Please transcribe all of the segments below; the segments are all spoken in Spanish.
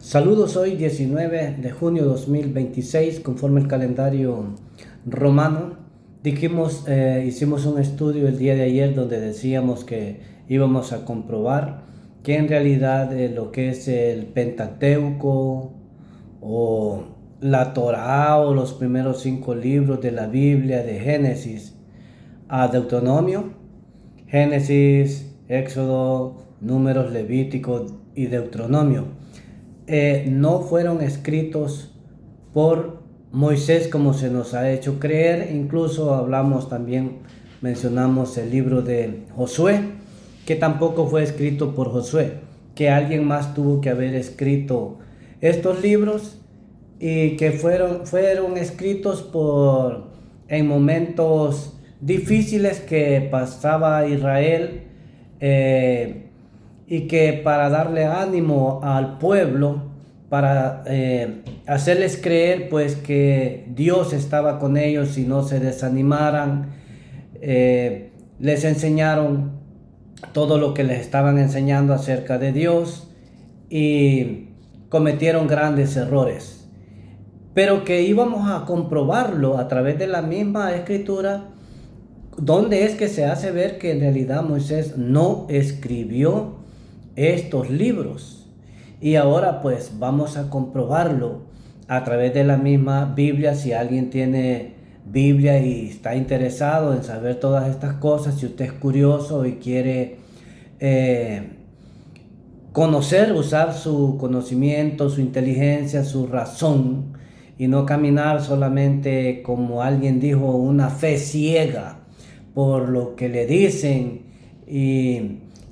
Saludos, hoy 19 de junio 2026, conforme el calendario romano. Hicimos un estudio el día de ayer donde decíamos que íbamos a comprobar que en realidad lo que es el Pentateuco o la Torá o los primeros 5 libros de la Biblia, de Génesis a Deuteronomio, Génesis, Éxodo, Números, Levítico y Deuteronomio, no fueron escritos por Moisés como se nos ha hecho creer. Incluso mencionamos el libro de Josué, que tampoco fue escrito por Josué, que alguien más tuvo que haber escrito estos libros y que fueron escritos en momentos difíciles que pasaba Israel, y que para darle ánimo al pueblo, para hacerles creer pues que Dios estaba con ellos y no se desanimaran, les enseñaron todo lo que les estaban enseñando acerca de Dios y cometieron grandes errores, pero que íbamos a comprobarlo a través de la misma escritura, donde es que se hace ver que en realidad Moisés no escribió estos libros. Y ahora pues vamos a comprobarlo a través de la misma Biblia. Si alguien tiene Biblia y está interesado en saber todas estas cosas, si usted es curioso y quiere conocer, usar su conocimiento, su inteligencia, su razón, y no caminar solamente, como alguien dijo, una fe ciega por lo que le dicen,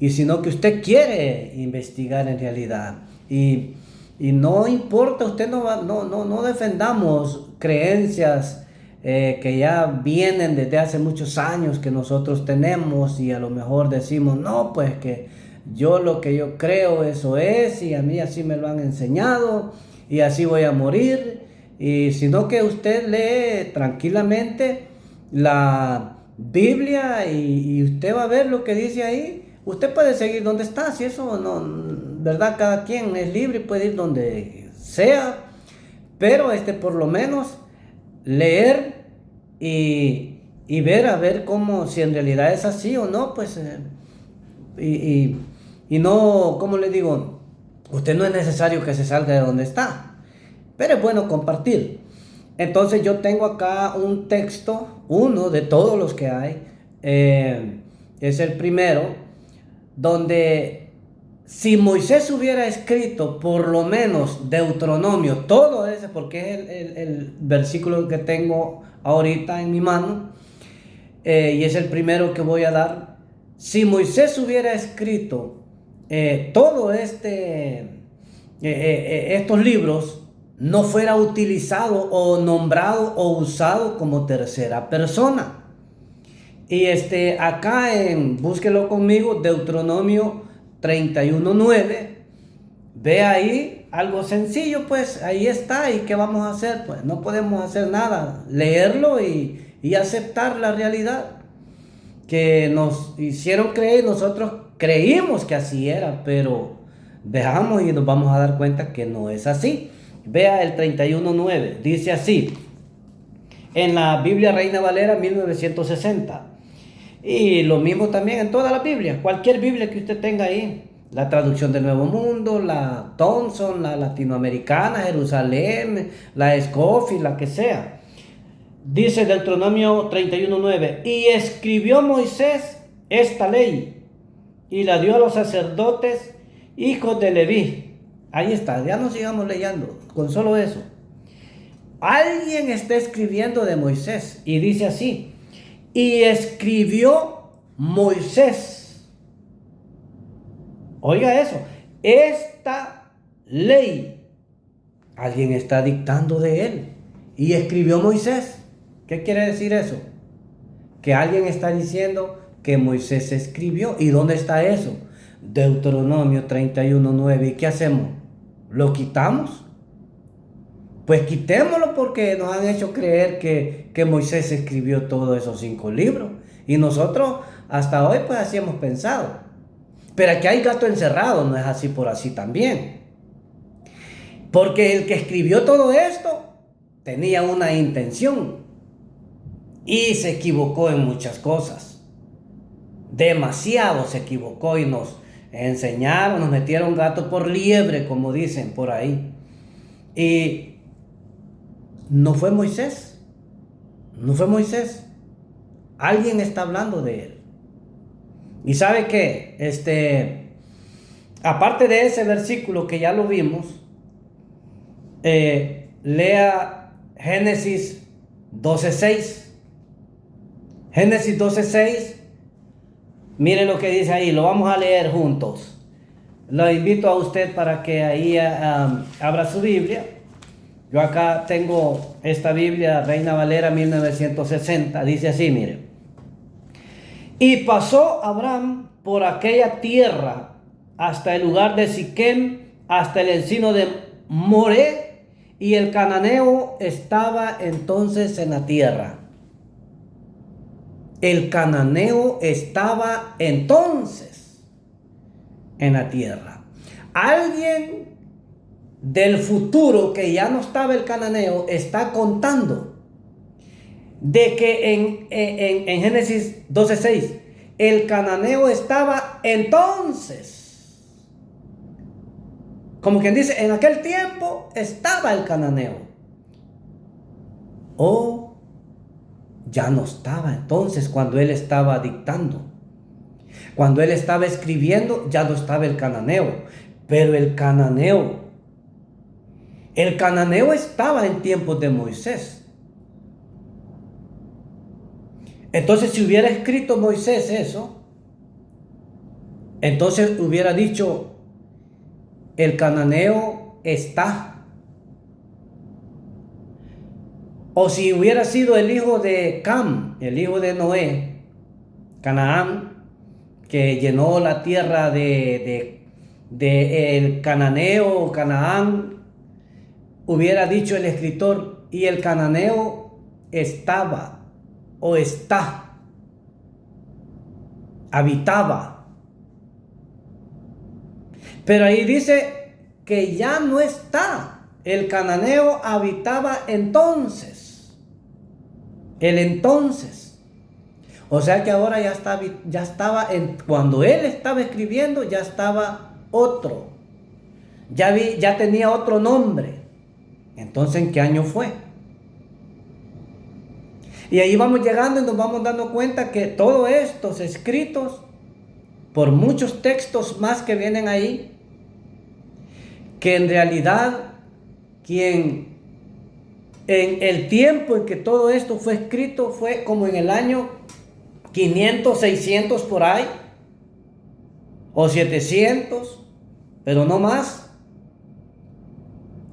y sino que usted quiere investigar en realidad. Y no importa, usted no defendamos creencias que ya vienen desde hace muchos años que nosotros tenemos, y a lo mejor decimos, no, pues que lo que yo creo eso es, y a mí así me lo han enseñado y así voy a morir. Y sino que usted lee tranquilamente la Biblia y usted va a ver lo que dice ahí. Usted puede seguir donde está, si eso no, ¿verdad? Cada quien es libre y puede ir donde sea, pero por lo menos leer y ver a ver cómo, si en realidad es así o no, pues, y no, como le digo, usted no es necesario que se salga de donde está, pero es bueno compartir. Entonces yo tengo acá un texto, uno de todos los que hay, es el primero, donde si Moisés hubiera escrito por lo menos Deuteronomio, todo ese, porque es el versículo que tengo ahorita en mi mano, y es el primero que voy a dar. Si Moisés hubiera escrito todo estos libros, no fuera utilizado o nombrado o usado como tercera persona. Y acá búsquelo conmigo, Deuteronomio 31:9. Ve ahí algo sencillo, pues ahí está. ¿Y qué vamos a hacer? Pues no podemos hacer nada, leerlo y aceptar la realidad que nos hicieron creer. Nosotros creímos que así era, pero veamos y nos vamos a dar cuenta que no es así. Vea el 31:9, dice así, en la Biblia Reina Valera 1960. Y lo mismo también en toda la Biblia, cualquier Biblia que usted tenga ahí, la traducción del Nuevo Mundo, la Thompson, la latinoamericana, Jerusalén, la Scofield, la que sea. Dice Deuteronomio 31:9, y escribió Moisés esta ley y la dio a los sacerdotes, hijos de Leví. Ahí está, ya no sigamos leyendo, con solo eso. Alguien está escribiendo de Moisés y dice así, y escribió Moisés. Oiga eso, esta ley, alguien está dictando de él y escribió Moisés. ¿Qué quiere decir eso? Que alguien está diciendo que Moisés escribió. ¿Y dónde está eso? Deuteronomio 31:9. ¿Y qué hacemos? ¿Lo quitamos? Pues quitémoslo, porque nos han hecho creer que Moisés escribió todos esos 5 libros. Y nosotros hasta hoy pues así hemos pensado. Pero aquí hay gato encerrado, no es así por así también. Porque el que escribió todo esto tenía una intención y se equivocó en muchas cosas. Demasiado se equivocó y nos enseñaron, nos metieron gato por liebre, como dicen por ahí. Y no fue Moisés, no fue Moisés. Alguien está hablando de él. Y sabe que, aparte de ese versículo que ya lo vimos, lea Génesis 12:6. Génesis 12:6. Mire lo que dice ahí, lo vamos a leer juntos. Lo invito a usted para que ahí abra su Biblia. Yo acá tengo esta Biblia, Reina Valera 1960. Dice así, mire. Y pasó Abraham por aquella tierra hasta el lugar de Siquem, hasta el encino de Moré, y el cananeo estaba entonces en la tierra. El cananeo estaba entonces en la tierra. Alguien del futuro, que ya no estaba el cananeo, está contando de que en Génesis 12:6 el cananeo estaba entonces. Como quien dice, en aquel tiempo estaba el cananeo. O ya no estaba entonces cuando él estaba dictando. Cuando él estaba escribiendo, ya no estaba el cananeo. Pero el cananeo estaba en tiempos de Moisés. Entonces, si hubiera escrito Moisés eso, entonces hubiera dicho, el cananeo está. O si hubiera sido el hijo de Cam, el hijo de Noé, Canaán, que llenó la tierra de el cananeo o Canaán, hubiera dicho el escritor, y el cananeo estaba o está, habitaba. Pero ahí dice que ya no está. El cananeo habitaba entonces. El entonces. O sea que ahora ya estaba cuando él estaba escribiendo, ya estaba otro. Ya tenía otro nombre. Entonces, ¿en qué año fue? Y ahí vamos llegando y nos vamos dando cuenta que todos estos escritos, por muchos textos más que vienen ahí, que en realidad quien en el tiempo en que todo esto fue escrito fue como en el año 500, 600 por ahí, o 700, pero no más.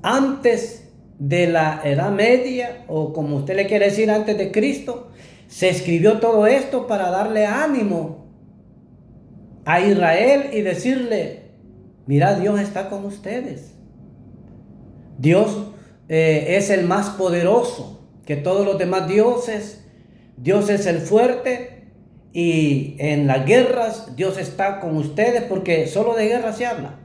Antes de la Edad Media, o como usted le quiere decir, antes de Cristo, se escribió todo esto para darle ánimo a Israel y decirle, mira, Dios está con ustedes. Dios es el más poderoso que todos los demás dioses. Dios es el fuerte, y en las guerras Dios está con ustedes, porque solo de guerra se habla.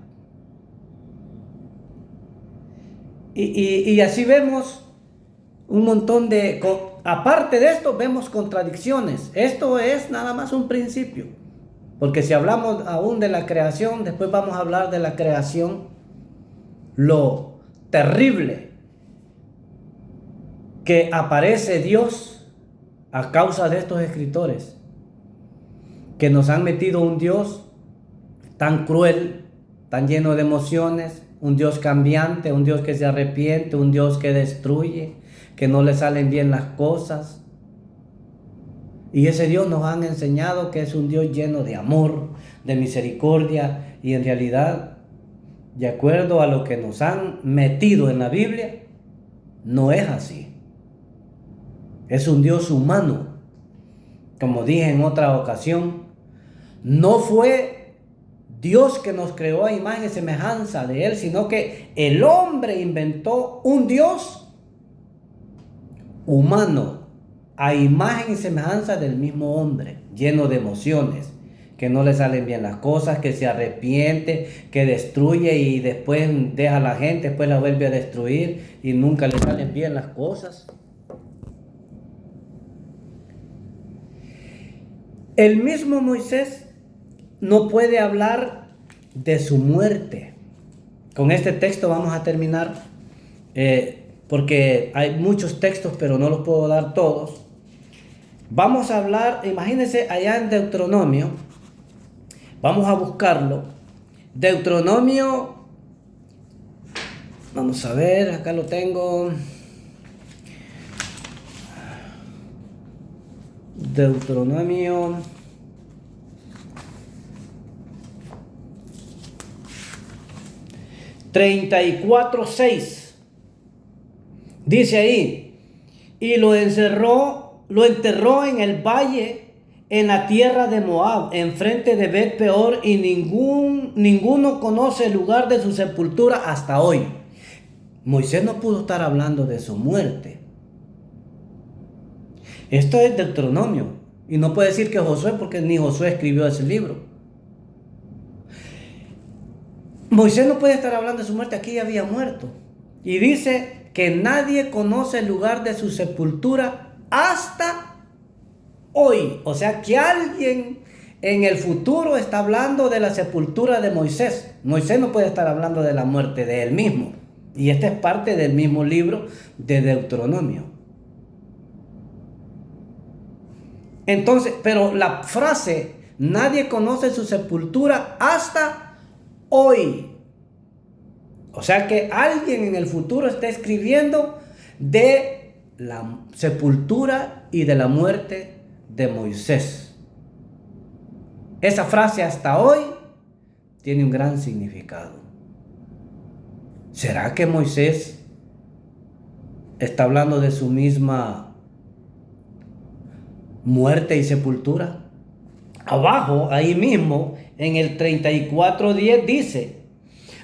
Y así vemos un montón aparte de esto, vemos contradicciones. Esto es nada más un principio, porque si hablamos aún de la creación, después vamos a hablar de la creación, lo terrible que aparece Dios a causa de estos escritores, que nos han metido un Dios tan cruel, tan lleno de emociones, un Dios cambiante, un Dios que se arrepiente, un Dios que destruye, que no le salen bien las cosas. Y ese Dios nos han enseñado que es un Dios lleno de amor, de misericordia, y en realidad, de acuerdo a lo que nos han metido en la Biblia, no es así. Es un Dios humano. Como dije en otra ocasión, no fue Dios que nos creó a imagen y semejanza de Él, sino que el hombre inventó un Dios humano, a imagen y semejanza del mismo hombre, lleno de emociones, que no le salen bien las cosas, que se arrepiente, que destruye y después deja a la gente, después la vuelve a destruir y nunca le salen bien las cosas. El mismo Moisés no puede hablar de su muerte. Con este texto vamos a terminar, porque hay muchos textos, pero no los puedo dar todos. Vamos a hablar, imagínense allá en Deuteronomio, vamos a buscarlo. Deuteronomio, vamos a ver, acá lo tengo. Deuteronomio 34:6. Dice ahí, y lo enterró en el valle, en la tierra de Moab, enfrente de Bet Peor, y ninguno conoce el lugar de su sepultura hasta hoy. Moisés no pudo estar hablando de su muerte. Esto es Deuteronomio, y no puede decir que Josué, porque ni Josué escribió ese libro. Moisés no puede estar hablando de su muerte, aquí ya había muerto. Y dice que nadie conoce el lugar de su sepultura hasta hoy. O sea que alguien en el futuro está hablando de la sepultura de Moisés. Moisés no puede estar hablando de la muerte de él mismo. Y esta es parte del mismo libro de Deuteronomio. Entonces, pero la frase, nadie conoce su sepultura hasta hoy. O sea que alguien en el futuro está escribiendo de la sepultura y de la muerte de Moisés. Esa frase hasta hoy tiene un gran significado. ¿Será que Moisés está hablando de su misma muerte y sepultura? Abajo, ahí mismo, en el 34:10 dice,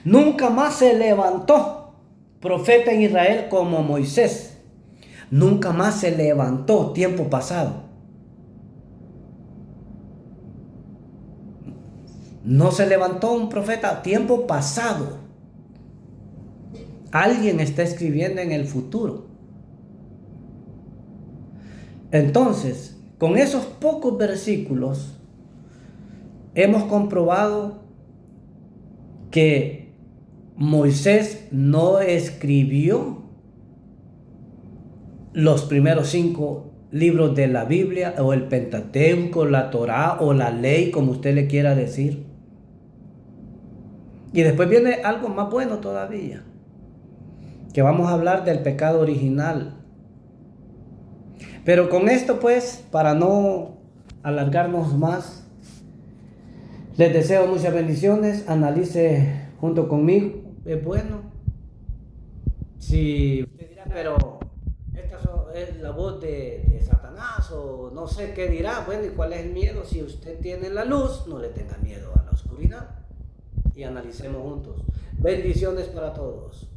nunca más se levantó profeta en Israel como Moisés. Nunca más se levantó, tiempo pasado. No se levantó un profeta, tiempo pasado. Alguien está escribiendo en el futuro. Entonces, con esos pocos versículos, hemos comprobado que Moisés no escribió los primeros 5 libros de la Biblia, o el Pentateuco, la Torá, o la ley, como usted le quiera decir. Y después viene algo más bueno todavía, que vamos a hablar del pecado original. Pero con esto, pues, para no alargarnos más, les deseo muchas bendiciones. Analice junto conmigo. Es bueno. Si usted dirá, pero esta es la voz de Satanás, o no sé qué dirá. Bueno, ¿y cuál es el miedo? Si usted tiene la luz, no le tenga miedo a la oscuridad. Y analicemos juntos. Bendiciones para todos.